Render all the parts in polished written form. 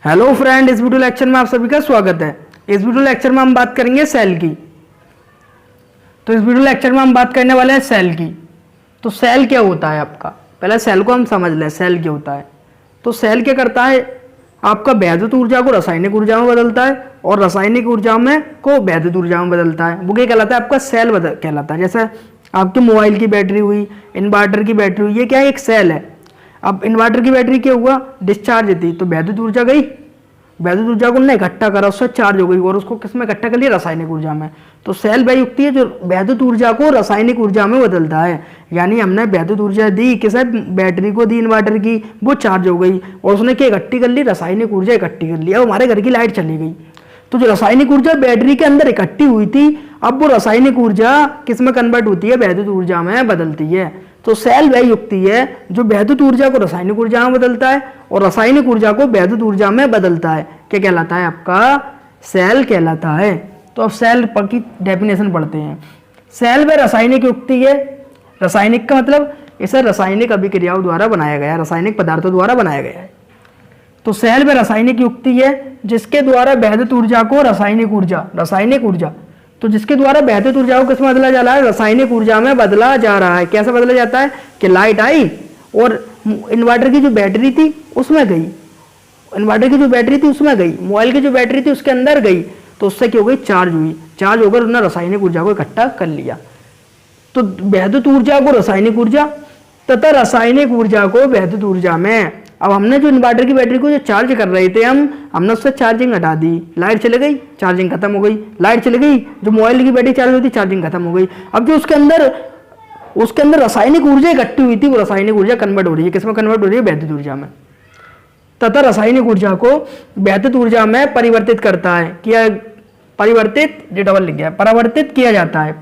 Hello friend, इस video lecture में आप सभी का स्वागत है। इस वीडियो लेक्चर में हम बात करेंगे सेल की। तो इस वीडियो लेक्चर में हम बात करने वाले हैं सेल की। तो सेल क्या होता है आपका, पहले सेल को हम समझ लें। सेल क्या होता है? तो सेल क्या करता है, आपका वैद्युत ऊर्जा को रासायनिक ऊर्जा में बदलता है और रासायनिक ऊर्जा में को वैद्युत ऊर्जा में बदलता है। वो क्या कहलाता है? आपका सेल कहलाता है। जैसे आपके मोबाइल की बैटरी हुई, इन्वर्टर की बैटरी हुई, ये क्या है? एक सेल है। अब इन्वर्टर की बैटरी क्या हुआ? डिस्चार्ज थी तो वैद्युत ऊर्जा गई, वैद्युत ऊर्जा को उन्होंने इकट्ठा करा, उससे चार्ज हो गई और उसको किस में इकट्ठा कर लिया? रासायनिक ऊर्जा में। तो सेल वह युक्ति है जो वैद्युत ऊर्जा को रासायनिक ऊर्जा में बदलता है। यानी हमने वैद्युत ऊर्जा दी, किसे? बैटरी को दी, इन्वर्टर की, वो चार्ज हो गई और उसने क्या इकट्ठी कर ली? रासायनिक ऊर्जा इकट्ठी कर ली। अब हमारे घर की लाइट चली गई, तो जो रासायनिक ऊर्जा बैटरी के अंदर इकट्ठी हुई थी, अब वो रासायनिक ऊर्जा किस में कन्वर्ट होती है? वैद्युत ऊर्जा में बदलती है। तो सेल वह युक्ति है जो वैद्युत ऊर्जा को रासायनिक ऊर्जा में बदलता है और रासायनिक ऊर्जा को वैद्युत ऊर्जा में बदलता है। क्या कहलाता है? आपका सेल कहलाता है। तो अब सेल की डेफिनेशन पढ़ते हैं। सेल वह रासायनिक युक्ति है। रासायनिक का मतलब इसे रासायनिक अभिक्रियाओं द्वारा बनाया गया है, रासायनिक पदार्थों द्वारा बनाया गया है। तो सेल वह रासायनिक युक्ति है जिसके द्वारा वैद्युत ऊर्जा को रासायनिक ऊर्जा तो जिसके द्वारा वैद्युत ऊर्जा को किसमें बदला जा रहा है? रासायनिक ऊर्जा में बदला जा रहा है। कैसे बदला जाता है कि लाइट आई और इन्वर्टर की जो बैटरी थी उसमें गई, इन्वर्टर की जो बैटरी थी उसमें गई, मोबाइल की जो बैटरी थी उसके अंदर गई, तो उससे क्या हो गई? चार्ज हुई। चार्ज होकर उसने रासायनिक ऊर्जा को इकट्ठा कर लिया। तो वैद्युत ऊर्जा को रासायनिक ऊर्जा तथा रासायनिक ऊर्जा को वैद्युत ऊर्जा में। अब हमने जो इन्वर्टर की बैटरी को जो चार्ज कर रहे थे हमने उससे चार्जिंग हटा दी, लाइट चली गई, चार्जिंग खत्म हो गई। लाइट चली गई, जो मोबाइल की बैटरी चार्ज होती, चार्जिंग खत्म हो गई। अब जो उसके अंदर रासायनिक ऊर्जा इकट्ठी हुई थी, वो रासायनिक ऊर्जा कन्वर्ट हो रही है, किसमें कन्वर्ट हो रही है? वैद्युत ऊर्जा में। तथा रासायनिक ऊर्जा को वैद्युत ऊर्जा में परिवर्तित करता है। क्या परिवर्तित? जो डबल लिख गया, परावर्तित किया जाता है,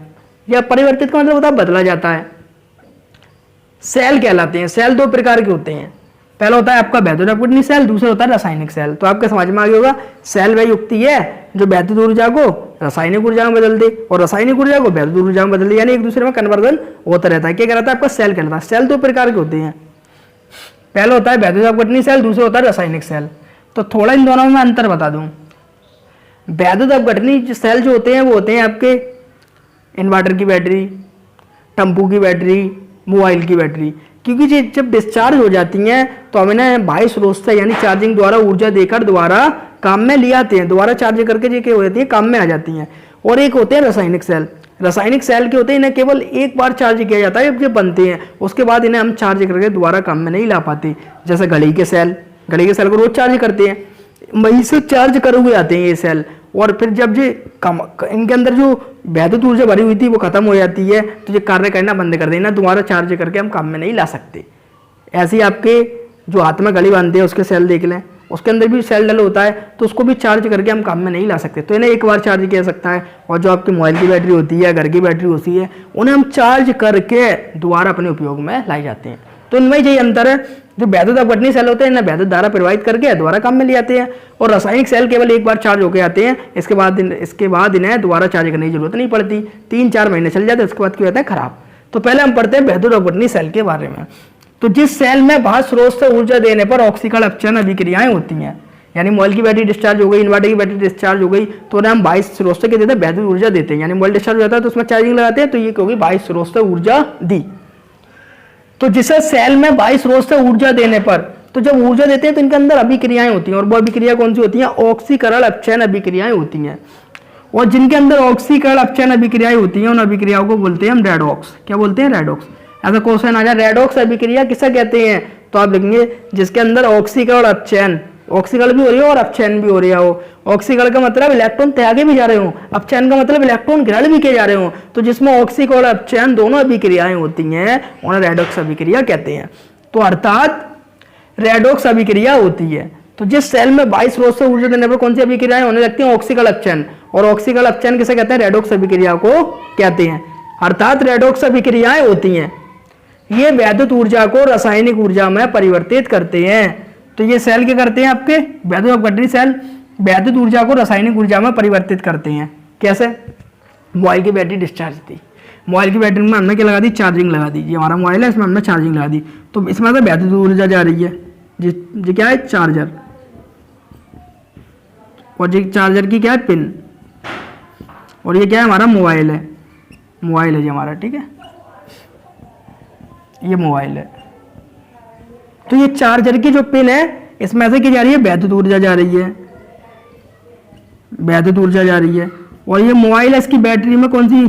या परिवर्तित का मतलब होता है बदला जाता है। सेल कहलाते हैं। सेल दो प्रकार के होते हैं। पहला होता है आपका वैद्युत अपघटनी सेल, दूसरा होता है रासायनिक सेल। तो आपके समझ में आ गया होगा, सेल वह युक्ति है जो वैद्युत ऊर्जा को रासायनिक ऊर्जा में बदल दे और रासायनिक ऊर्जा को वैद्युत ऊर्जा में बदल दे, यानी एक दूसरे में कन्वर्जन होता रहता है। क्या कहलाता है? आपका सेल कहलाता है। सेल दो प्रकार के होते हैं। पहला होता है वैद्युत अपघटनी सेल, दूसरा होता है रासायनिक सेल। तो थोड़ा इन दोनों में अंतर बता दूं। वैद्युत अपघटनी सेल जो होते हैं वो होते हैं आपके इन्वर्टर की बैटरी, टम्पू की बैटरी, मोबाइल की बैटरी। क्योंकि ये जब डिस्चार्ज हो जाती हैं तो हम इन्हें बाह्य स्रोत से यानी चार्जिंग द्वारा ऊर्जा देकर दोबारा काम में ले आते हैं, दोबारा चार्ज करके ये क्या हो जाती है? काम में आ जाती हैं। और एक होते हैं रासायनिक सेल। रासायनिक सेल के होते हैं, इन्हें केवल एक बार चार्ज किया जाता है जब ये बनते हैं, उसके बाद इन्हें हम चार्ज करके दोबारा काम में नहीं ला पाते। जैसे घड़ी के सेल को रोज चार्ज करते हैं, वहीं से चार्ज कर हुए आते हैं ये सेल। और फिर जब ये इनके अंदर जो वैद्युत ऊर्जा भरी हुई थी वो खत्म हो जाती है तो ये कार्य करना बंद कर देना, दोबारा चार्ज करके हम काम में नहीं ला सकते। ऐसे ही आपके जो हाथ में घड़ी बांधते हैं उसके सेल देख लें, उसके अंदर भी सेल डल होता है, तो उसको भी चार्ज करके हम काम में नहीं ला सकते। तो इन्हें एक बार चार्ज किया सकता है। और जो आपकी मोबाइल की बैटरी होती है, घर की बैटरी होती है, उन्हें हम चार्ज करके दोबारा अपने उपयोग में लाए जाते हैं। तो इनमें यही अंतर है। जो वैद्युत अपघटनी सेल होते हैं इन्हें वैद्युत धारा प्रवाहित करके दोबारा काम में ले आते हैं, और रासायनिक सेल केवल एक बार चार्ज होकर आते हैं, इसके बाद इन्हें दोबारा चार्ज करने की जरूरत नहीं पड़ती। 3-4 महीने चल जाते हैं, उसके बाद क्या होता है? खराब। तो पहले हम पढ़ते हैं वैद्युत अपघटनी सेल के बारे में। तो जिस सेल में बाह्य स्रोत से ऊर्जा देने पर ऑक्सीकरण अपचयन अभिक्रियाएं होती हैं, यानी मोबाइल की बैटरी डिस्चार्ज हो गई, इन्वर्टर की बैटरी डिस्चार्ज हो गई, तो उन्हें हम बाह्य स्रोत से क्या देते हैं? वैद्युत ऊर्जा देते हैं। यानी मोबाइल डिस्चार्ज हो जाता है तो उसमें चार्जिंग लगाते हैं, तो ये होगी बाह्य स्रोत से ऊर्जा दी। तो जिसे सेल में बाह्य स्रोत से ऊर्जा देने पर, तो जब ऊर्जा देते हैं तो इनके अंदर अभिक्रियाएं होती हैं, और वो अभिक्रिया कौन सी होती हैं? ऑक्सीकरण अपचयन अभिक्रियाएं होती हैं। और जिनके अंदर ऑक्सीकरण अपचयन अभिक्रियाएं होती हैं उन अभिक्रियाओं को बोलते हैं हम रेडॉक्स। क्या बोलते हैं? रेडॉक्स। ऐसा क्वेश्चन आ जाए, रेडॉक्स अभिक्रिया किसे कहते हैं? तो आप लिखेंगे जिसके अंदर ऑक्सीकरण अपचयन, ऑक्सीकरण भी हो रही हो और अपचयन भी हो रहा हो। ऑक्सीकरण का मतलब इलेक्ट्रॉन त्यागे भी जा रहे हो, अपचयन का मतलब इलेक्ट्रॉन ग्रहण भी किए जा रहे हो। तो जिसमें ऑक्सीकरण और अपचयन दोनों अभिक्रियाएं होती हैं उन्हें रेडॉक्स अभिक्रिया कहते हैं। तो अर्थात रेडॉक्स अभिक्रिया होती है। तो जिस सेल में बाह्य स्रोत से ऊर्जा देने पर कौन सी अभिक्रियाएं होने लगती हैं? ऑक्सीकरण अपचयन। और ऑक्सीकरण अपचयन किसे कहते हैं? रेडॉक्स अभिक्रिया को कहते हैं। अर्थात रेडॉक्स अभिक्रियाएं होती हैं, ये वैद्युत ऊर्जा को रासायनिक ऊर्जा में परिवर्तित करते हैं। तो ये सेल क्या करते हैं? आपके वैद्युत अपघटनी सेल वैद्युत ऊर्जा को रासायनिक ऊर्जा में परिवर्तित करते हैं। कैसे? मोबाइल की बैटरी डिस्चार्ज थी, मोबाइल की बैटरी में हमने क्या लगा दी? चार्जिंग लगा दी। ये हमारा मोबाइल है, इसमें हमने चार्जिंग लगा दी, तो इसमें तो वैद्युत ऊर्जा जा रही है। जी क्या है? चार्जर। और ये चार्जर की क्या है, पिन। और ये क्या है, हमारा मोबाइल है, मोबाइल है ये हमारा, ठीक है, ये मोबाइल है। तो ये चार्जर की जो पिन है इसमें से क्या जा रही है, वैद्युत ऊर्जा जा रही है, वैद्युत ऊर्जा जा रही है। और ये मोबाइल है, इसकी बैटरी में कौन सी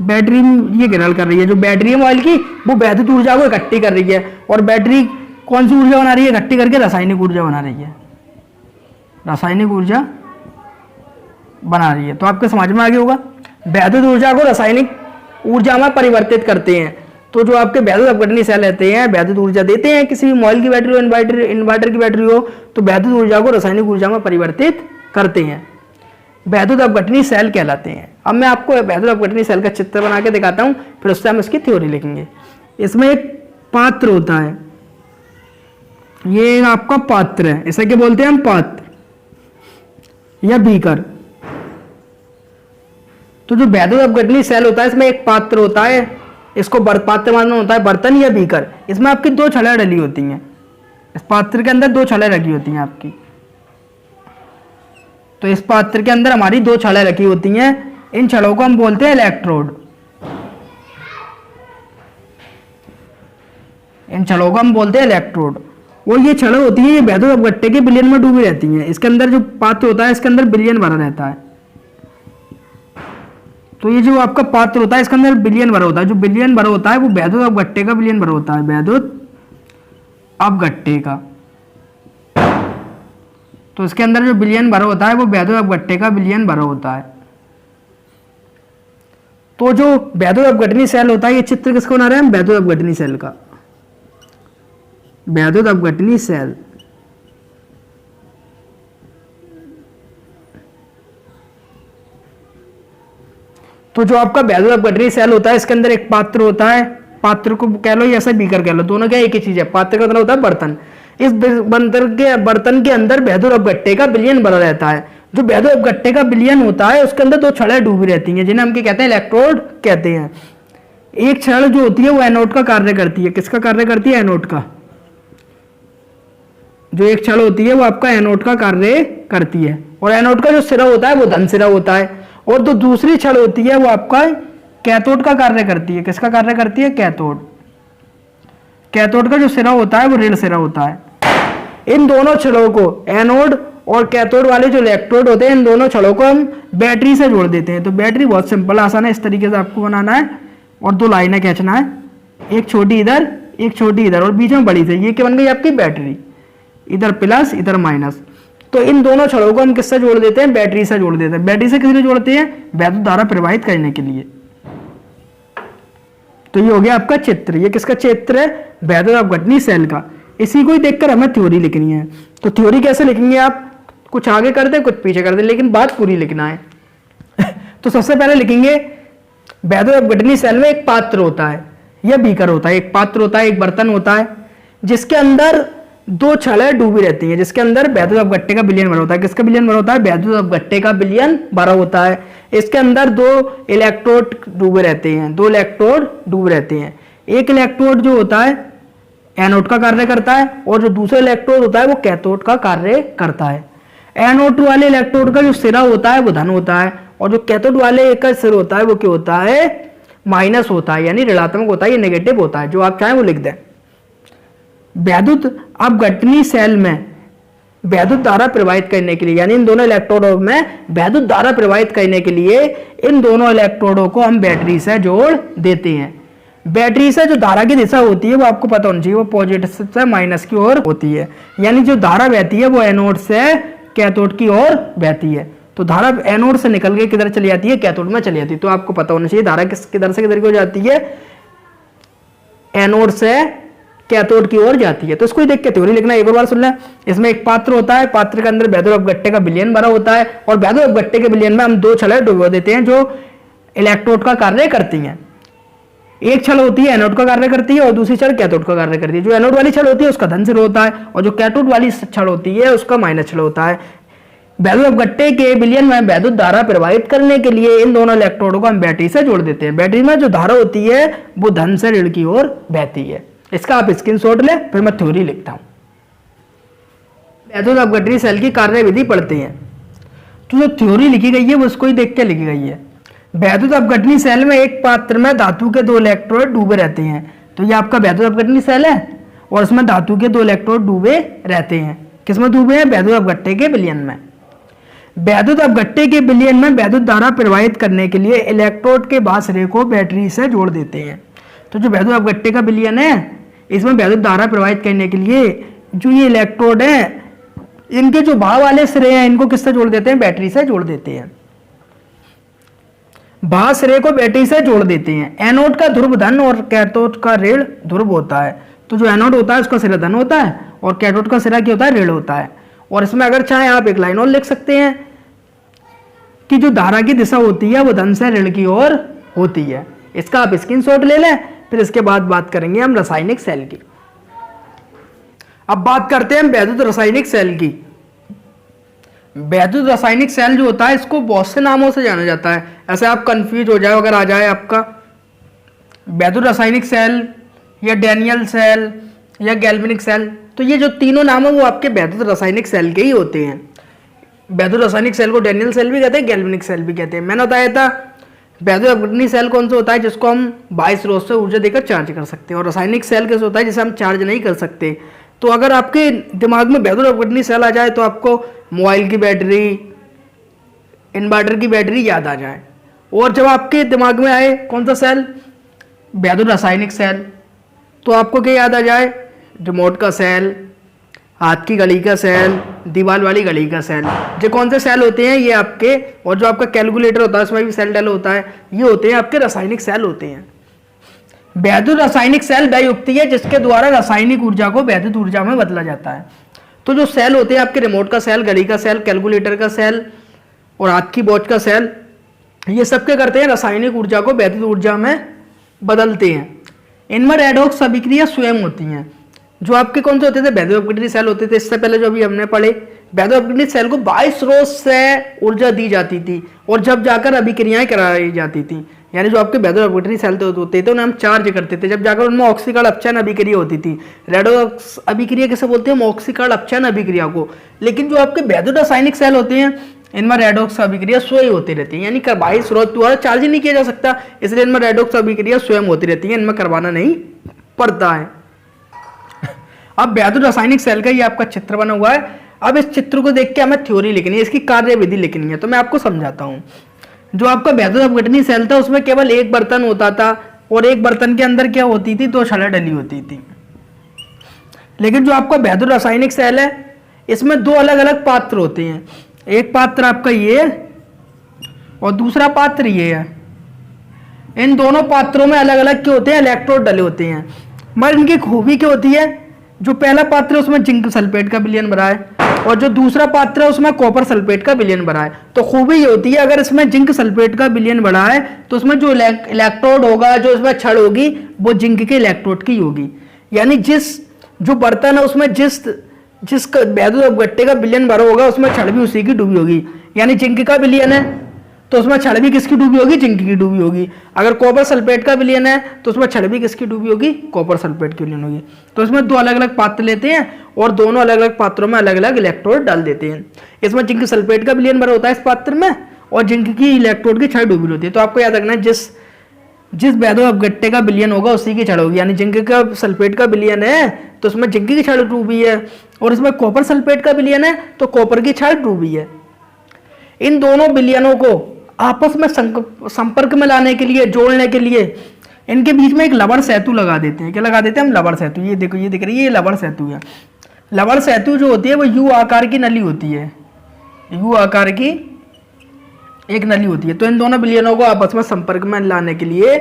बैटरी ये गिरल कर रही है, जो बैटरी है मोबाइल की वो वैद्युत ऊर्जा को इकट्ठी कर रही है। और बैटरी कौन सी ऊर्जा बना रही है, इकट्ठी करके रासायनिक ऊर्जा बना रही है, रासायनिक ऊर्जा बना रही है। तो आपके समझ में आ गया होगा, वैद्युत ऊर्जा को रासायनिक ऊर्जा में परिवर्तित करते हैं। तो जो आपके वैद्युत अपघटनी सेल रहते हैं वैद्युत ऊर्जा देते हैं, किसी भी मोबाइल की बैटरी हो, इन्वर्टर की बैटरी हो, तो वैद्युत ऊर्जा को रासायनिक ऊर्जा में परिवर्तित करते हैं, वैद्युत अपघटनी सेल कहलाते हैं। अब मैं आपको वैद्युत अपघटनी सेल का चित्र बना के दिखाता हूँ, फिर उससे हम इसकी थ्योरी लिखेंगे। इसमें एक पात्र होता है, ये आपका पात्र है, इसे क्या बोलते हैं हम, पात्र या बीकर। तो जो वैद्युत अपघटनी सेल होता है इसमें एक पात्र होता है, इसको पात्र मानना होता है, बर्तन या बीकर। इसमें आपकी दो छड़ें डली होती हैं, इस पात्र के अंदर दो छड़ें रखी होती हैं आपकी। तो इस पात्र के अंदर हमारी दो छड़ें रखी होती हैं, इन छड़ों को हम बोलते हैं इलेक्ट्रोड, इन छड़ों को हम बोलते हैं इलेक्ट्रोड। और ये छड़ें होती हैं, ये वैद्युत अपघट्य के विलयन में डूबी रहती हैं। इसके अंदर जो पात्र होता है इसके अंदर विलयन भरा रहता है। तो ये जो आपका पात्र होता है इसके अंदर विलयन भरा होता है, जो विलयन भरा होता है वो वैद्युत अपघट्य का विलयन भरा होता है, वैद्युत अपघट्य का। तो इसके अंदर जो विलयन भरा होता है वो वैद्युत अपघट्य का विलयन भरा होता है। तो जो वैद्युत अपघटनी सेल होता है, ये चित्र किसको बना रहे हैं हम, वैद्युत अपघटनी सेल का, वैद्युत अपघटनी सेल। तो जो आपका वैद्युत अपघटनी सेल होता है इसके अंदर एक पात्र होता है, पात्र को कह लो या ऐसा बीकर कह लो, दोनों क्या एक ही चीज है। पात्र का मतलब होता है बर्तन, इस बर्तन के अंदर वैद्युत अपघट्य का विलयन भरा रहता है। जो वैद्युत अपघट्य का विलयन होता है उसके अंदर दो छड़ें डूबी रहती हैं, जिन्हें हम क्या कहते हैं, इलेक्ट्रोड कहते हैं। एक छड़ जो होती है वो एनोड का कार्य करती है, किसका कार्य करती है, एनोड का। जो एक छड़ होती है वो आपका एनोड का कार्य करती है, और एनोड का जो सिरा होता है वो धन सिरा होता है। और जो दूसरी छड़ होती है वो आपका कैथोड का कार्य करती है, किसका कार्य करती है, कैथोड। कैथोड का जो सिरा होता है वो ऋण सिरा होता है। इन दोनों छड़ों को, एनोड और कैथोड वाले जो इलेक्ट्रोड होते हैं, इन दोनों छड़ों को हम बैटरी से जोड़ देते हैं। तो बैटरी बहुत सिंपल आसान है, इस तरीके से आपको बनाना है और दो लाइनें खींचना है, एक छोटी इधर एक छोटी इधर और बीच में बड़ी से, ये क्या बन गई आपकी बैटरी, इधर प्लस इधर माइनस। तो इन दोनों छड़ों को हम किससे जोड़ देते हैं, बैटरी से जोड़ देते हैं। बैटरी से किस लिए जोड़ते हैं, वैद्युत धारा प्रवाहित करने के लिए। तो ये हो गया आपका चित्र, ये किसका चित्र है, वैद्युत अपघटनी सेल का। इसी को ही देखकर हमें थ्योरी लिखनी है। तो थ्योरी कैसे लिखेंगे आप, कुछ आगे कर दे कुछ पीछे कर दे, लेकिन बात पूरी लिखना है। तो सबसे पहले लिखेंगे वैद्युत अपघटनी सेल में एक पात्र होता है या बीकर होता है, एक पात्र होता है, एक बर्तन होता है जिसके अंदर दो छड़ें डूबी रहती हैं, जिसके अंदर वैद्युत अपघट्य का विलयन भरा होता है। किसका विलयन भरा होता है, वैद्युत अपघट्य का विलयन भरा होता है। इसके अंदर दो इलेक्ट्रोड डूबे रहते हैं, दो इलेक्ट्रोड डूबे रहते हैं। एक इलेक्ट्रोड जो होता है एनोड का कार्य करता है और जो दूसरा इलेक्ट्रोड होता है वो कैथोड का कार्य करता है। एनोड वाले इलेक्ट्रोड का जो सिरा होता है वो धन होता है, और जो कैथोड वाले का सिर होता है वो क्या होता है, माइनस होता है, यानी ऋणात्मक होता है, ये नेगेटिव होता है। जो आप चाहें वो लिख दें। वैद्युत अपघटनी सेल में वैद्युत धारा प्रवाहित करने के लिए, यानी इन दोनों इलेक्ट्रोडों में वैद्युत धारा प्रवाहित करने के लिए इन दोनों इलेक्ट्रोडों को हम बैटरी से जोड़ देते हैं। बैटरी से जो धारा की दिशा होती है वो आपको पता होना चाहिए, वो पॉजिटिव से माइनस की ओर होती है, यानी जो धारा बहती है वो एनोड से कैथोड की ओर बहती है। तो धारा एनोड से निकल के किधर चली जाती है, कैथोड में चली जाती है। तो आपको पता होना चाहिए धारा किधर से किधर की हो जाती है, एनोड से कैथोड की ओर जाती है। तो इसको देख के थ्योरी लिखना, एक और बार सुन लें। इसमें एक पात्र होता है, पात्र के अंदर वैद्युत अपघट्य का विलयन भरा होता है, और वैद्युत अपघट्य के विलयन में हम दो छड़ें डुबो देते हैं जो इलेक्ट्रोड का कार्य करती हैं। एक छड़ होती है एनोड का कार्य करती है और दूसरी छड़ कैथोड का कार्य करती है। जो एनोड वाली छड़ होती है उसका धन सिर होता है, और जो कैथोड वाली छड़ होती है उसका माइनस छड़ होता है। वैद्युत अपघट्य के विलयन में वैद्युत धारा प्रवाहित करने के लिए इन दोनों इलेक्ट्रोडों को हम बैटरी से जोड़ देते हैं। बैटरी में जो धारा होती है वो धन से ऋण की ओर बहती है। इसका आप स्क्रीनशॉट ले, फिर मैं थ्योरी लिखता हूं। वैद्युत अपघटनी सेल की कार्यविधि पढ़ते हैं। तो जो थ्योरी लिखी गई है वो उसको ही देख के लिखी गई है। वैद्युत अपघटनी सेल में एक पात्र में धातु के 2 इलेक्ट्रोड डूबे रहते हैं। तो ये आपका वैद्युत अपघटनी सेल है और इसमें धातु के 2 इलेक्ट्रोड डूबे रहते हैं। किसमें डूबे हैं? वैद्युत अपघट्य के विलयन में। वैद्युत अपघट्य के विलयन में वैद्युत धारा प्रवाहित करने के लिए इलेक्ट्रोड के बाहरी को बैटरी से जोड़ देते हैं। तो जो वैद्युत अपघट्य का विलयन है इसमें वैद्युत धारा प्रवाहित करने के लिए जो ये इलेक्ट्रोड है इनके जो बाहर वाले सिरे हैं इनको किससे जोड़ देते हैं? बैटरी से जोड़ देते हैं। बाहर सिरे को बैटरी से जोड़ देते हैं। एनोड का ध्रुव धन और कैथोड का ऋण ध्रुव होता है। तो जो एनोड होता है उसका सिरा धन होता है और कैथोड का सिरा क्या होता है? ऋण होता है। और इसमें अगर चाहे आप एक लाइन और लिख सकते हैं कि जो धारा की दिशा होती है वो धन से ऋण की ओर होती है। इसका आप स्क्रीनशॉट ले लें, फिर इसके बाद बात करेंगे हम रासायनिक सेल की। अब बात करते हैं वैद्युत रासायनिक सेल की। वैद्युत रासायनिक सेल जो होता है इसको बहुत से नामों से जाना जाता है। ऐसे आप कंफ्यूज हो जाए अगर आ जाए आपका वैद्युत रासायनिक सेल या डैनियल सेल या गैल्वेनिक सेल, तो ये जो तीनों नाम है वो आपके वैद्युत रासायनिक सेल के ही होते हैं। वैद्युत रासायनिक सेल को डैनियल सेल भी कहते हैं, गैल्वेनिक सेल भी कहते हैं। मैंने बताया था वैद्युत अपघटनी सेल कौन सा होता है? जिसको हम बाह्य स्रोत से ऊर्जा देकर चार्ज कर सकते हैं। और रासायनिक सेल कैसे होता है? जिसे हम चार्ज नहीं कर सकते। तो अगर आपके दिमाग में वैद्युत अपघटनी सेल आ जाए तो आपको मोबाइल की बैटरी, इन्वर्टर की बैटरी याद आ जाए। और जब आपके दिमाग में आए कौन सा सेल? वैद्युत रासायनिक सेल, तो आपको क्या याद आ जाए? रिमोट का सेल, हाथ की घड़ी का सेल, दीवार वाली घड़ी का सेल। जो कौन से सेल होते हैं? ये आपके, और जो आपका कैलकुलेटर होता है उसमें भी सेल डल होता है, ये होते हैं आपके रासायनिक सेल होते हैं। वैद्युत रासायनिक सेल वह युक्ति है जिसके द्वारा रासायनिक ऊर्जा को वैद्युत ऊर्जा में बदला जाता है। तो जो सेल होते हैं आपके रिमोट का सेल, घड़ी का सेल, कैलकुलेटर का सेल और हाथ की वॉच का सेल, ये सब क्या करते हैं? रासायनिक ऊर्जा को वैद्युत ऊर्जा में बदलते हैं। इनमें रेडॉक्स अभिक्रिया स्वयं होती हैं। जो आपके कौन से होते थे? वैद्युत अपघटनी सेल होते थे। इससे पहले जो अभी हमने पढ़े, वैद्युत अपघटनी सेल को बाह्य स्रोत से ऊर्जा दी जाती थी और जब जाकर अभिक्रियाएं कराई जाती थी। यानी जो आपके वैद्युत अपघटनी सेल होते थे उन्हें हम चार्ज करते थे, जब जाकर उनमें ऑक्सीकरण अपचयन अभिक्रिया होती थी। रेडॉक्स अभिक्रिया कैसे बोलते हैं? हम ऑक्सीकरण अपचयन अभिक्रिया को। लेकिन जो आपके वैद्युत रासायनिक सेल होते हैं इनमें रेडॉक्स अभिक्रिया स्वयं होती रहती है। यानी बाह्य स्रोत द्वारा चार्ज ही नहीं किया जा सकता, इसलिए इनमें रेडॉक्स अभिक्रिया स्वयं होती रहती है, इनमें करवाना नहीं पड़ता है। अब वैद्युत रासायनिक सेल का ये आपका चित्र बना हुआ है। अब इस चित्र को देख के हमें थ्योरी लिखनी है, इसकी कार्यविधि लिखनी है। तो मैं आपको समझाता हूँ। जो आपका वैद्युत अपघटनी सेल था उसमें केवल एक बर्तन होता था और एक बर्तन के अंदर क्या होती थी? 2 छड़ें डली होती थी। लेकिन जो आपका वैद्युत रासायनिक सेल है इसमें 2 अलग अलग पात्र होते हैं। एक पात्र आपका ये है और दूसरा पात्र ये है। इन दोनों पात्रों में अलग अलग क्या होते हैं? इलेक्ट्रोड डले होते हैं। मगर इनकी खूबी क्या होती है? जो पहला पात्र है उसमें जिंक सल्फेट का विलयन भरा है और जो दूसरा पात्र है उसमें कॉपर सल्फेट का विलयन भरा है। तो खूबी ये होती है अगर इसमें जिंक सल्फेट का विलयन भरा है तो उसमें जो इलेक्ट्रोड होगा, जो इसमें छड़ होगी, वो जिंक के इलेक्ट्रोड की होगी। यानी जो बर्तन है उसमें जिस वैद्युत अपघट्य का विलयन भरा होगा उसमें छड़ भी उसी की डूबी होगी। यानी जिंक का विलयन है तो उसमें छड़ भी किसकी डूबी होगी? जिंक की डूबी होगी। अगर कॉपर सल्फेट का विलयन है तो उसमें छड़ भी किसकी डूबी होगी? कॉपर सल्फेट की विलयन होगी। तो इसमें 2 अलग अलग पात्र लेते हैं और दोनों अलग अलग पात्रों में अलग अलग इलेक्ट्रोड डाल देते हैं। इसमें जिंक सल्फेट का विलयन भरा होता है इस पात्र में और जिंक की इलेक्ट्रोड की छड़ डूबी होती है। तो आपको याद रखना है जिस वैद्युत अपघट्य का विलयन होगा उसी की छड़ होगी। यानी जिंक का सल्फेट का विलयन है तो उसमें जिंक की छड़ डूबी है और इसमें कॉपर सल्फेट का विलयन है तो कॉपर की छड़ डूबी है। इन दोनों विलयनों को आपस में संपर्क में लाने के लिए, जोड़ने के लिए इनके बीच में एक लवण सेतु लगा देते हैं। क्या लगा देते हैं हम? लवण सेतु। ये देखो, ये दिख रही है, ये लवण सेतु है। लवण सेतु जो होती है वो यू आकार की नली होती है। यू आकार की एक नली होती है। तो इन दोनों विलयनों को आपस में संपर्क में लाने के लिए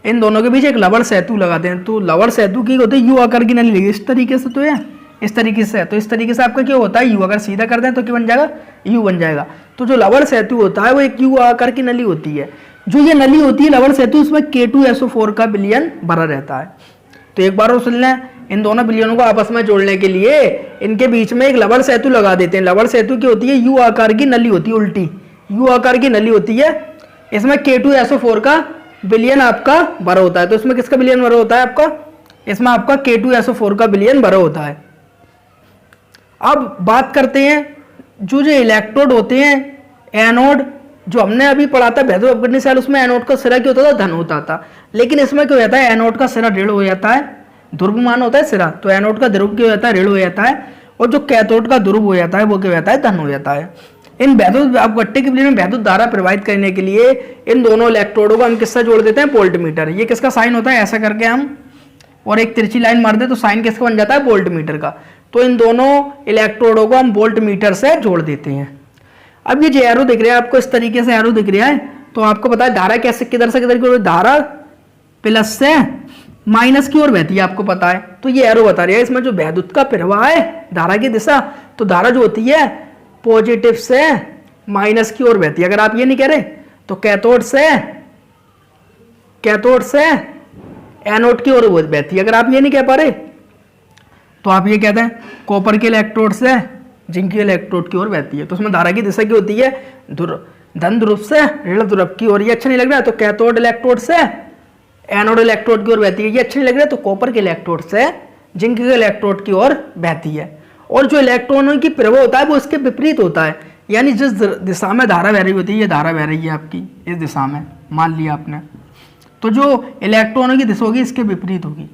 इन दोनों के बीच एक लवण सेतु लगाते हैं। तो लवण सेतु की होती है यू आकार की नली लगी इस तरीके से, तो है इस तरीके से। तो इस तरीके से आपका क्या होता है? यू अगर सीधा कर दें तो क्या बन जाएगा? यू बन जाएगा। तो जो लवण सेतु होता है वो एक यू आकार की नली होती है। जो ये नली होती है लवण सेतु, उसमें K2SO4 का विलयन भरा रहता है। तो एक बार और सुन लें, इन दोनों विलयनों को आपस में जोड़ने के लिए इनके बीच में एक लवण सेतु लगा देते हैं। लवण सेतु की होती है यू आकार की नली होती है, उल्टी यू आकार की नली होती है। इसमें K2SO4 का विलयन आपका भरा होता है। तो इसमें किसका विलयन भरा होता है आपका? इसमें आपका K2SO4 का विलयन भरा होता है। अब बात करते हैं जो इलेक्ट्रोड होते हैं एनोड जो हमने अभी पढ़ा था वैद्युत अपघटनीय सेल, उसमें एनोड का सिरा क्या होता था, धन होता था। लेकिन इसमें क्या होता है, एनोड का सिरा ऋण हो जाता है, ध्रुवमान होता है सिरा, तो एनोड का ध्रुव क्या हो जाता है, ऋण हो जाता है, और जो कैथोड का ध्रुव हो जाता है वो क्या हो जाता है, धन हो जाता है। इन वैद्युत अपघट्य के विलयन में वैद्युत धारा प्रवाहित करने के लिए इन दोनों इलेक्ट्रोडों को हम किससे जोड़ देते हैं, वोल्टमीटर। ये किसका साइन होता है, ऐसा करके हम और एक तिरछी लाइन मार दे तो साइन किसका बन जाता है, वोल्टमीटर का। तो इन दोनों इलेक्ट्रोडों को हम वोल्टमीटर से जोड़ देते हैं। अब ये जो एरो दिख रहा है आपको, इस तरीके से एरो दिख रहा है, तो आपको पता है धारा कैसे किधर से किधर की, धारा प्लस से माइनस की ओर बहती है, आपको पता है। तो ये एरो बता रही है इसमें जो वैद्युत का प्रवाह है, धारा की दिशा, तो धारा जो होती है पॉजिटिव से माइनस की ओर बहती है। अगर आप ये नहीं कह रहे तो कैथोड से एनोड की ओर बहती है। अगर आप ये नहीं कह पा रहे तो आप ये कहते हैं कॉपर के इलेक्ट्रोड से जिंक के इलेक्ट्रोड की ओर बहती है। तो उसमें धारा की दिशा की होती है धन ध्रुव से ऋण ध्रुव की ओर। ये अच्छा नहीं लग रहा है तो कैथोड इलेक्ट्रोड से एनोड इलेक्ट्रोड की ओर बहती है। ये अच्छा नहीं लग रहा है तो कॉपर के इलेक्ट्रोड से जिंक के इलेक्ट्रोड की ओर बहती है। और जो इलेक्ट्रॉनों की प्रवाह होता है वो इसके विपरीत होता है, यानी जिस दिशा में धारा बह रही होती है, ये धारा बह रही है आपकी इस दिशा में, मान लिया आपने, तो जो इलेक्ट्रॉनों की दिशा होगी इसके विपरीत होगी।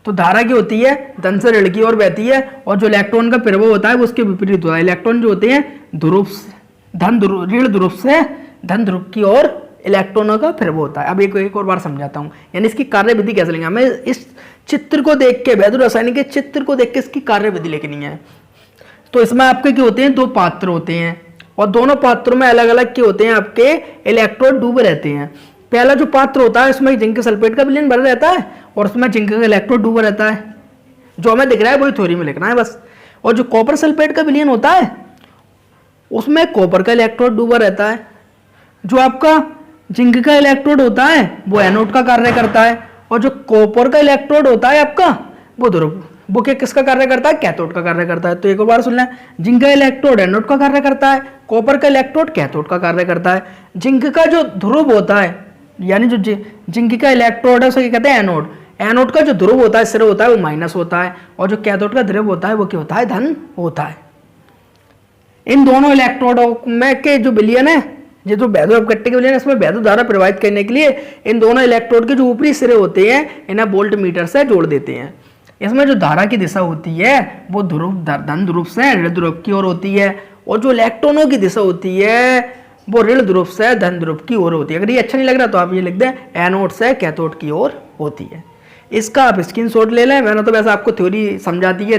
तो धारा की होती है धन से ऋण की ओर बहती है, और जो इलेक्ट्रॉन का प्रवाह होता है वो उसके विपरीत होता है। इलेक्ट्रॉन जो होते हैं ऋण ध्रुव से धन ध्रुव की ओर इलेक्ट्रॉनों का प्रवाह होता है। अब एक और बार समझाता हूँ, यानी इसकी कार्यविधि कैसे लेंगे। हमें इस चित्र को देख के, वैद्युत रासायनिक के चित्र को देख के इसकी कार्यविधि लिखनी है। तो इसमें आपके क्या होते हैं, दो पात्र होते हैं, और दोनों पात्रों में अलग अलग क्या होते हैं, आपके इलेक्ट्रोड डूबे रहते हैं। पहला जो पात्र होता है उसमें जिंक सल्फेट का विलयन भरा रहता है, और उसमें जिंक का इलेक्ट्रोड डूबा रहता है। जो हमें दिख रहा है वही थ्योरी में लिखना है बस। और जो कॉपर सल्फेट का विलयन होता है उसमें कॉपर का इलेक्ट्रोड डूबा रहता है। जो आपका जिंक का इलेक्ट्रोड होता है वो एनोड का कार्य करता है, और जो कॉपर का इलेक्ट्रोड होता है आपका वो ध्रुव, वो किसका कार्य करता है, कैथोड का कार्य करता है। तो एक और बार सुन लें, जिंक का इलेक्ट्रोड एनोड का कार्य करता है, कॉपर का इलेक्ट्रोड कैथोड का कार्य करता है। जिंक का जो ध्रुव होता है, यानी जो जिंक का इलेक्ट्रोड है उसे कहते हैं एनोड। एनोड का जो ध्रुव होता है, सिरा होता है, वो माइनस होता है, और जो कैथोड का ध्रुव होता है वो क्या होता है, धन होता है। इन दोनों इलेक्ट्रोडों में के जो विलयन है, ये जो वैद्युत अपघट्य के विलयन है, इसमें वैद्युत धारा प्रवाहित करने के लिए इन दोनों इलेक्ट्रोड के जो ऊपरी सिरे होते हैं इन्हें वोल्टमीटर से जोड़ देते हैं। इसमें जो धारा की दिशा होती है वो धन ध्रुव से ऋण ध्रुव की ओर होती है, और जो इलेक्ट्रॉनों की दिशा होती है वो ऋण ध्रुव से धन ध्रुव की ओर होती है। अगर ये अच्छा नहीं लग रहा तो आप ये लिख दें एनोड से कैथोड की ओर होती है। इसका आप स्क्रीनशॉट ले लें। मैंने तो वैसे आपको थ्योरी समझा दी है,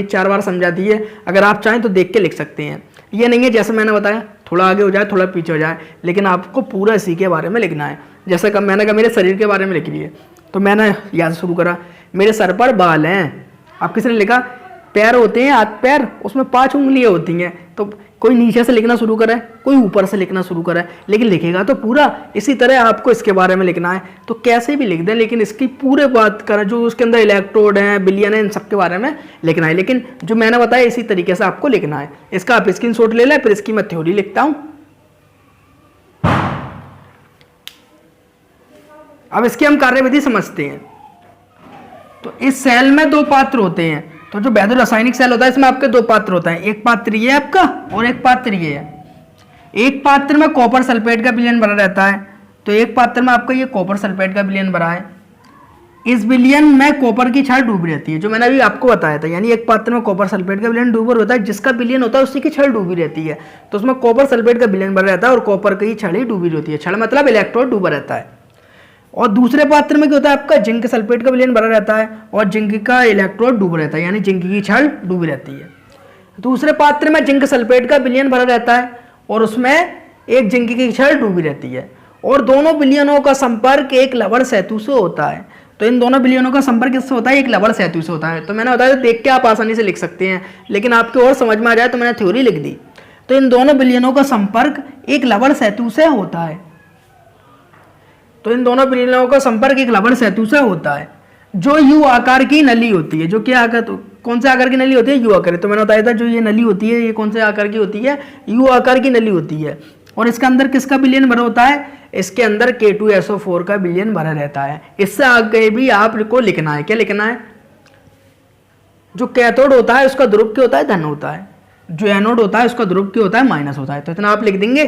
4 बार समझा दी है। अगर आप चाहें तो देख के लिख सकते हैं। ये नहीं है जैसे मैंने बताया थोड़ा आगे हो जाए थोड़ा पीछे हो जाए, लेकिन आपको पूरा इसी के बारे में लिखना है। जैसे कब मैंने कहा मेरे शरीर के बारे में लिख लिए, तो मैंने यहाँ से शुरू करा, मेरे सर पर बाल हैं। आप किसी ने लिखा पैर होते हैं, हाथ पैर, उसमें 5 उंगलियां होती हैं। तो कोई नीचे से लिखना शुरू करे, कोई ऊपर से लिखना शुरू करे, लेकिन लिखेगा तो पूरा इसी तरह आपको इसके बारे में लिखना है। तो कैसे भी लिख दें, लेकिन इसकी पूरे बात करें जो उसके अंदर इलेक्ट्रोड हैं, विलयन है, इन सब के बारे में लिखना है। लेकिन जो मैंने बताया इसी तरीके से आपको लिखना है। इसका आप स्क्रीनशॉट ले लें, फिर इसकी मैं थ्योरी लिखता हूं। अब इसकी हम कार्यविधि समझते हैं। तो इस सेल में 2 पात्र होते हैं। तो जो वैद्युत रासायनिक सेल होता है इसमें आपके 2 पात्र होते हैं, एक पात्र ये आपका और एक पात्र ये है। एक पात्र में कॉपर सल्फेट का विलयन भरा रहता है, तो एक पात्र में आपका ये कॉपर सल्फेट का विलयन भरा है। इस विलयन में कॉपर की छड़ डूबी रहती है, जो मैंने अभी आपको बताया था। यानी एक पात्र में कॉपर सल्फेट का विलयन डूबा होता है, जिसका विलयन होता है उसी की छड़ डूबी रहती है। तो उसमें कॉपर सल्फेट का विलयन भरा रहता है और कॉपर की छड़ ही डूबी रहती है। छड़ मतलब इलेक्ट्रोड डूबा रहता है। और दूसरे पात्र में क्या होता है आपका जिंक सल्फेट का विलयन भरा रहता है और जिंक का इलेक्ट्रोड डूबा रहता है, यानी जिंक की छड़ डूबी रहती है। दूसरे पात्र में जिंक सल्फेट का विलयन भरा रहता है और उसमें एक जिंक की छड़ डूबी रहती है, और दोनों विलयनों का संपर्क एक लवण सेतु से होता है। तो इन दोनों विलयनों का संपर्क किससे होता है, एक लवण सेतु से होता है। तो मैंने बताया देख के आप आसानी से लिख सकते हैं, लेकिन आपको और समझ में आ जाए तो मैंने थ्योरी लिख दी। तो इन दोनों विलयनों का संपर्क एक लवण सेतु से होता है। तो इन दोनों विलयनों का संपर्क एक लवण सेतु से होता है, जो यू आकार की नली होती है। जो क्या आकार, तो कौन से आकार की नली होती है, यू आकार। तो मैंने बताया था जो ये नली होती है ये कौन से आकार की होती है, यू आकार की नली होती है। और इसके अंदर किसका विलयन भरा होता है, इसके अंदर K2SO4 का विलयन भरा रहता है। इससे आगे भी आपको लिखना है, क्या लिखना है, जो कैथोड होता है उसका ध्रुव क्या होता है, धन होता है। जो एनोड होता है उसका ध्रुव क्या होता है, माइनस होता है। तो इतना आप लिख देंगे,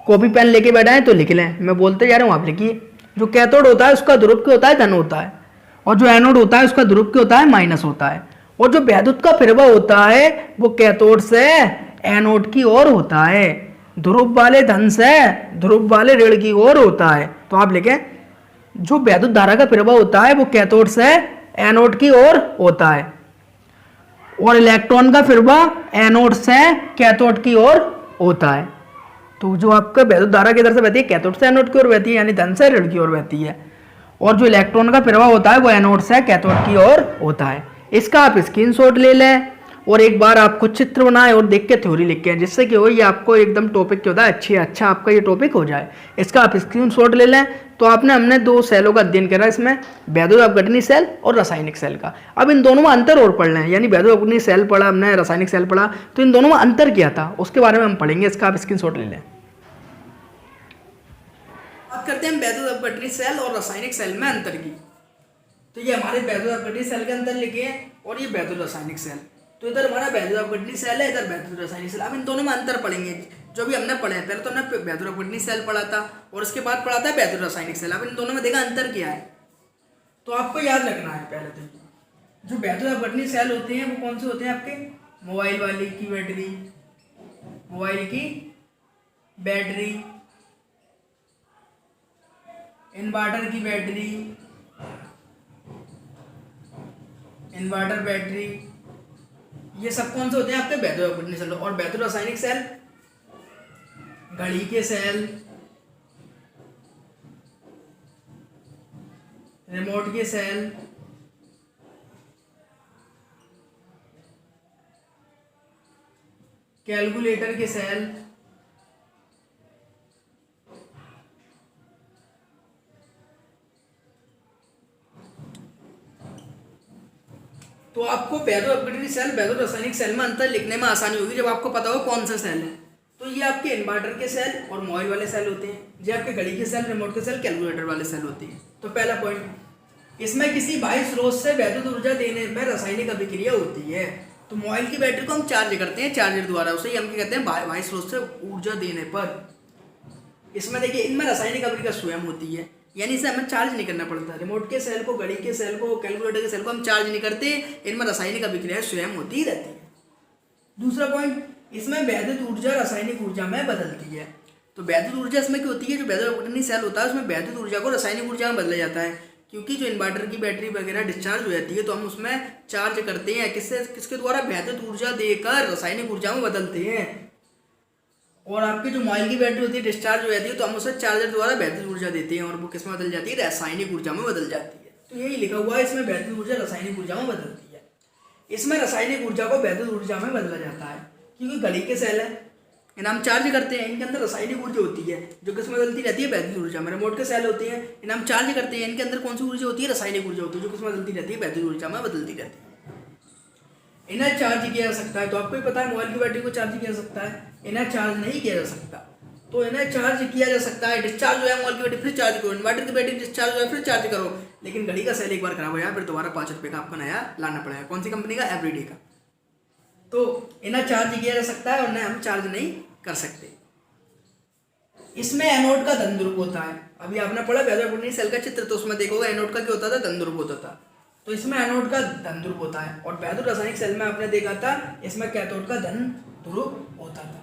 कॉपी पेन लेके बैठा है तो लिख लें, मैं बोलते जा रहा हूँ आप लिखिए। जो कैथोड होता है उसका ध्रुव क्या होता है, धन होता है, और जो एनोड होता है उसका ध्रुव क्या होता है, माइनस होता है। और जो वैद्युत का प्रवाह होता है वो कैथोड से एनोड की ओर होता है, ध्रुव वाले धन से ध्रुव वाले ऋण की ओर होता है। तो आप लिखें, जो वैद्युत धारा का प्रवाह होता है वो कैथोड से एनोड की ओर होता है, और इलेक्ट्रॉन का प्रवाह एनोड से कैथोड की ओर होता है। तो जो आपका वैद्युत धारा किधर से बहती है, कैथोड से एनोड की ओर बहती है, यानी धन से ऋण की ओर बहती है। और जो इलेक्ट्रॉन का प्रवाह होता है वो एनोड से कैथोड की ओर होता है। इसका आप स्क्रीनशॉट ले लें और एक बार आपको चित्र बनाएं और देख के थ्योरी लिख के, जिससे कि हो ये आपको एकदम टॉपिक क्या होता है, अच्छा आपका ये टॉपिक हो जाए। इसका आप स्क्रीनशॉट ले लें। तो हमने दो सेलों का अध्ययन करा, इसमें वैद्युत अपघटनी सेल और रासायनिक सेल का। अब इन दोनों में अंतर और पढ़ लें, यानी वैद्युत अपघटनी सेल पढ़ा हमने, रासायनिक सेल पढ़ा, तो इन दोनों में अंतर क्या था उसके बारे में हम पढ़ेंगे। इसका आप स्क्रीनशॉट ले लें। बात करते हैं वैद्युत अपघटनी सेल और रासायनिक सेल में अंतर की। तो ये हमारे वैद्युत अपघटनी सेल के अंदर लिखे हैं और ये वैद्युत रासायनिक सेल। तो इधर हमारा वैद्युत अपघटनी सेल है, इधर वैद्युत रासायनिक सेल। अब इन दोनों में अंतर पढ़ेंगे जो भी हमने पढ़े हैं। पहले तो हमने वैद्युत अपघटनी सेल पढ़ा था और उसके बाद पढ़ा था वैद्युत रासायनिक सेल। अब इन दोनों में देखा अंतर क्या है, तो आपको याद रखना है। पहले तो जो वैद्युत अपघटनी सेल होते हैं वो कौन से होते हैं आपके, मोबाइल वाली की बैटरी, मोबाइल की बैटरी, इन्वर्टर की बैटरी, इन्वर्टर बैटरी, ये सब कौन से होते हैं आपके वैद्युत अपघटनी सेल। और वैद्युत रासायनिक सेल, घड़ी के सेल, रिमोट के सेल, कैलकुलेटर के सेल, तो आपको वैद्युत अपघटनी सेल, वैद्युत रासायनिक सेल में अंतर लिखने में आसानी होगी जब आपको पता हो कौन सा सेल है। तो ये आपके इन्वर्टर के सेल और मोबाइल वाले सेल होते हैं, ये आपके घड़ी के सेल, रिमोट के सेल, कैलकुलेटर वाले सेल होते हैं। तो पहला पॉइंट, इसमें किसी बाह्य स्रोत से वैद्युत ऊर्जा देने में रासायनिक अभिक्रिया होती है। तो मोबाइल की बैटरी को हम चार्ज करते हैं चार्जर द्वारा, उसे हम क्या कहते हैं, बाह्य स्रोत से ऊर्जा देने पर। इसमें देखिए इनमें रासायनिक अभिक्रिया स्वयं होती है, यानी इसे हमें चार्ज नहीं करना पड़ता। रिमोट के सेल को, घड़ी के सेल को, कैलकुलेटर के सेल को हम चार्ज नहीं करते, इनमें रासायनिक अभिक्रिया स्वयं होती ही रहती है। दूसरा पॉइंट, इसमें वैद्युत ऊर्जा रासायनिक ऊर्जा में बदलती है। तो वैद्युत ऊर्जा इसमें क्या होती है, जो वैद्युत अपघटनी सेल होता है उसमें वैद्युत ऊर्जा को रासायनिक ऊर्जा में बदला जाता है। क्योंकि जो इन्वर्टर की बैटरी वगैरह डिस्चार्ज हो जाती है तो हम उसमें चार्ज करते हैं, किसके द्वारा, वैद्युत ऊर्जा देकर रासायनिक ऊर्जा में बदलते हैं। और आपकी जो मोबाइल की बैटरी होती है डिस्चार्ज हो जाती है तो हम उसे चार्जर द्वारा वैद्युत ऊर्जा देते हैं और वो किस में बदल जाती है, रासायनिक ऊर्जा में बदल जाती है। तो यही लिखा हुआ है, इसमें वैद्युत ऊर्जा रासायनिक ऊर्जा में बदलती है। इसमें रासायनिक ऊर्जा को वैद्युत ऊर्जा में बदला जाता है, क्योंकि घड़ी के सेल है, इन्हें हम चार्ज करते हैं, इनके अंदर रासायनिक ऊर्जा होती है जो किस में बदलती रहती है, वैद्युत ऊर्जा में। रिमोट के सेल होते हैं, इन्हें हम चार्ज करते हैं, इनके अंदर कौन सी ऊर्जा होती है, रासायनिक ऊर्जा होती है जो किस में बदलती रहती है, वैद्युत ऊर्जा में बदलती रहती है। इन्हें चार्ज किया जा सकता है, तो आपको ही पता है मोबाइल की बैटरी को चार्ज किया जा सकता है, इन्हें चार्ज नहीं किया जा सकता। तो इन्हें चार्ज किया जा सकता है, डिस्चार्ज हो जाए मोबाइल की बैटरी फिर चार्ज करो, इन्वर्टर की बैटरी डिस्चार्ज हो जाए फिर चार्ज करो। लेकिन घड़ी का सेल एक बार खराब हो जाए फिर दोबारा 5 रुपये का आपको नया लाना पड़ेगा। कौन सी कंपनी का, एवरीडे का। तो इन्हें चार्ज किया जा सकता है और इन्हें हम चार्ज नहीं कर सकते। इसमें एनोड का धन ध्रुव होता है। अभी आपने पढ़ा वैद्युत अपघटनी सेल का चित्र, तो उसमें देखोगे एनोड का क्या होता था, धन ध्रुव होता था। तो इसमें एनोड का धन ध्रुव होता है, और वैद्युत रासायनिक सेल में आपने देखा था इसमें कैथोड का धन ध्रुव होता था।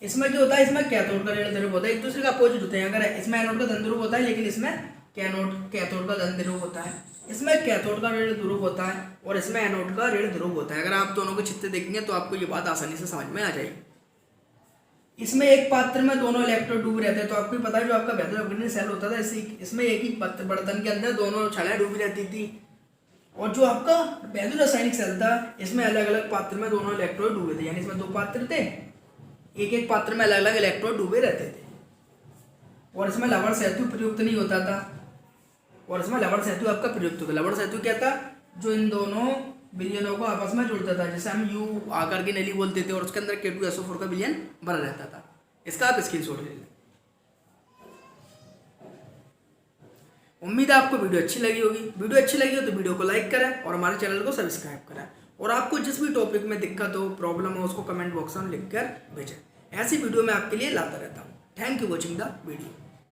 इसमें क्या होता है, इसमें कैथोड का ऋण ध्रुव होता है, एक दूसरे का अपोजिट होते हैं। अगर इसमें एनोड का धन ध्रुव होता है लेकिन इसमें कैथोड का धन ध्रुव होता है, इसमें कैथोड का ऋण ध्रुव होता है और इसमें एनोड का ऋण ध्रुव होता है। अगर आप दोनों के चित्र देखेंगे तो आपको ये बात आसानी से समझ में आ जाएगी। इसमें एक पात्र में दोनों इलेक्ट्रोड डूबे रहते हैं, तो आपको पता है जो आपका वैद्युत अपघटनी सेल होता था इसमें एक ही बर्तन के अंदर दोनों छड़ें डूबी रहती थी। और जो आपका वैद्युत रासायनिक सेल था इसमें अलग अलग पात्र में दोनों इलेक्ट्रोड डूबे थे, यानी इसमें 2 पात्र थे, एक एक पात्र में अलग अलग इलेक्ट्रोड डूबे रहते थे। और इसमें लवण सेतु प्रयुक्त नहीं होता था, और इसमें लवण सेतु आपका प्रयुक्त होता। लवण सेतु क्या था, जो इन दोनों विलयनों को आपस में जोड़ता था, जैसे हम यू आकार की नली बोलते थे, और उसके अंदर K2SO4 का विलयन भरा रहता था। इसका आप स्क्रीनशॉट ले लें। उम्मीद है आपको वीडियो अच्छी लगी होगी। वीडियो अच्छी लगी हो तो वीडियो को लाइक करें और हमारे चैनल को सब्सक्राइब करें। और आपको जिस भी टॉपिक में दिक्कत हो, प्रॉब्लम हो, उसको कमेंट बॉक्स में लिख कर भेजें। ऐसी वीडियो मैं आपके लिए लाता रहता हूँ। Thank you watching the video.